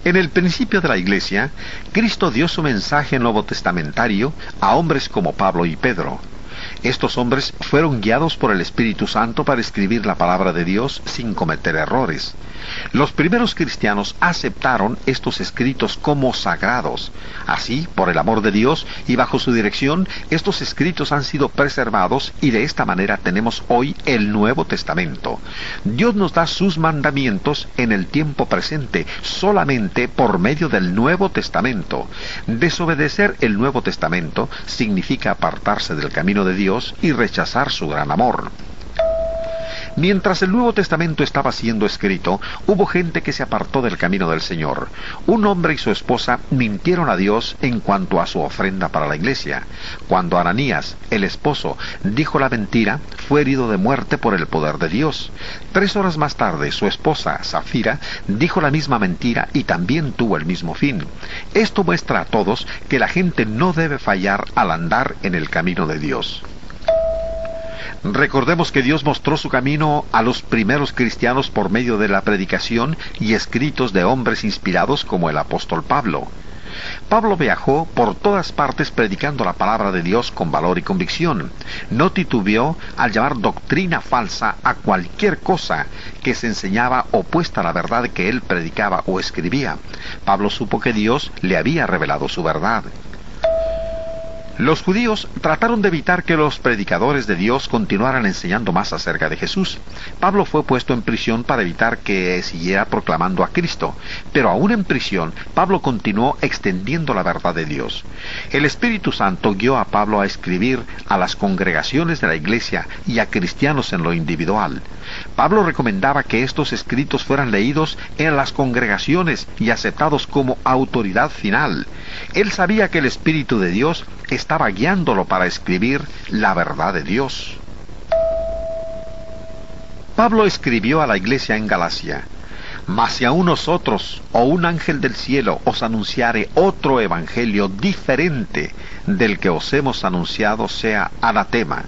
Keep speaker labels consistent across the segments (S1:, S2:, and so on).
S1: En el principio de la Iglesia, Cristo dio su mensaje nuevo testamentario a hombres como Pablo y Pedro. Estos hombres fueron guiados por el Espíritu Santo para escribir la palabra de Dios sin cometer errores. Los primeros cristianos aceptaron estos escritos como sagrados. Así, por el amor de Dios y bajo su dirección, estos escritos han sido preservados y de esta manera tenemos hoy el Nuevo Testamento. Dios nos da sus mandamientos en el tiempo presente, solamente por medio del Nuevo Testamento. Desobedecer el Nuevo Testamento significa apartarse del camino de Dios y rechazar su gran amor. Mientras el Nuevo Testamento estaba siendo escrito, hubo gente que se apartó del camino del Señor. Un hombre y su esposa mintieron a Dios en cuanto a su ofrenda para la iglesia. Cuando Ananías, el esposo, dijo la mentira, fue herido de muerte por el poder de Dios. 3 horas más tarde, su esposa, Safira, dijo la misma mentira y también tuvo el mismo fin. Esto muestra a todos que la gente no debe fallar al andar en el camino de Dios. Recordemos que Dios mostró su camino a los primeros cristianos por medio de la predicación y escritos de hombres inspirados como el apóstol Pablo. Pablo viajó por todas partes predicando la palabra de Dios con valor y convicción. No titubeó al llamar doctrina falsa a cualquier cosa que se enseñaba opuesta a la verdad que él predicaba o escribía. Pablo supo que Dios le había revelado su verdad. Los judíos trataron de evitar que los predicadores de Dios continuaran enseñando más acerca de Jesús. Pablo fue puesto en prisión para evitar que siguiera proclamando a Cristo, pero aún en prisión, Pablo continuó extendiendo la verdad de Dios. El Espíritu Santo guió a Pablo a escribir a las congregaciones de la iglesia y a cristianos en lo individual. Pablo recomendaba que estos escritos fueran leídos en las congregaciones y aceptados como autoridad final. Él sabía que el Espíritu de Dios estaba guiándolo para escribir la verdad de Dios. Pablo escribió a la iglesia en Galacia: «Mas si aún nosotros, o un ángel del cielo, os anunciare otro evangelio diferente del que os hemos anunciado, sea anatema».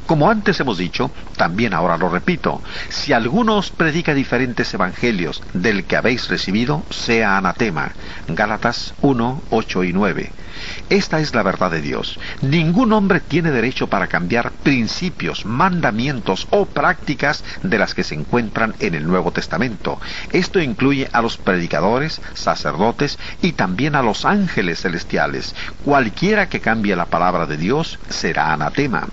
S1: Como antes hemos dicho, también ahora lo repito: si alguno os predica diferentes evangelios del que habéis recibido, sea anatema. Gálatas 1, 8 y 9. Esta es la verdad de Dios. Ningún hombre tiene derecho para cambiar principios, mandamientos o prácticas de las que se encuentran en el Nuevo Testamento. Esto incluye a los predicadores, sacerdotes y también a los ángeles celestiales. Cualquiera que cambie la palabra de Dios será anatema.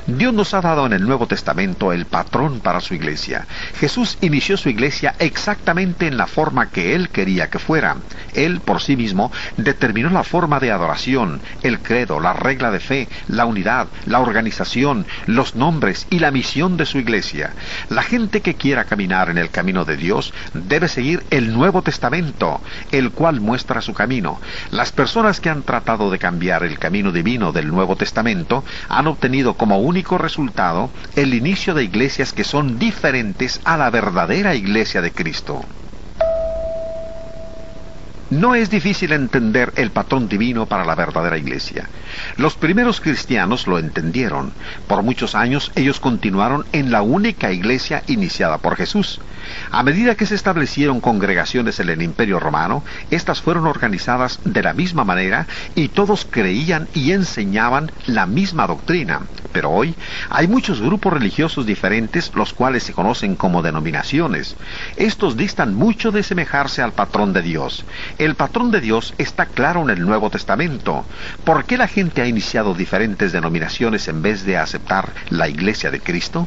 S1: Dios nos ha dado en el Nuevo Testamento el patrón para su iglesia. Jesús inició su iglesia exactamente en la forma que Él quería que fuera. Él, por sí mismo, determinó la forma de adoración, el credo, la regla de fe, la unidad, la organización, los nombres y la misión de su iglesia. La gente que quiera caminar en el camino de Dios debe seguir el Nuevo Testamento, el cual muestra su camino. Las personas que han tratado de cambiar el camino divino del Nuevo Testamento han obtenido como único resultado el inicio de iglesias que son diferentes a la verdadera iglesia de Cristo. No es difícil entender el patrón divino para la verdadera iglesia. Los primeros cristianos lo entendieron. Por muchos años ellos continuaron en la única iglesia iniciada por Jesús. A medida que se establecieron congregaciones en el Imperio Romano, estas fueron organizadas de la misma manera y todos creían y enseñaban la misma doctrina. Pero hoy hay muchos grupos religiosos diferentes, los cuales se conocen como denominaciones. Estos distan mucho de semejarse al patrón de Dios. El patrón de Dios está claro en el Nuevo Testamento. ¿Por qué la gente ha iniciado diferentes denominaciones en vez de aceptar la iglesia de Cristo?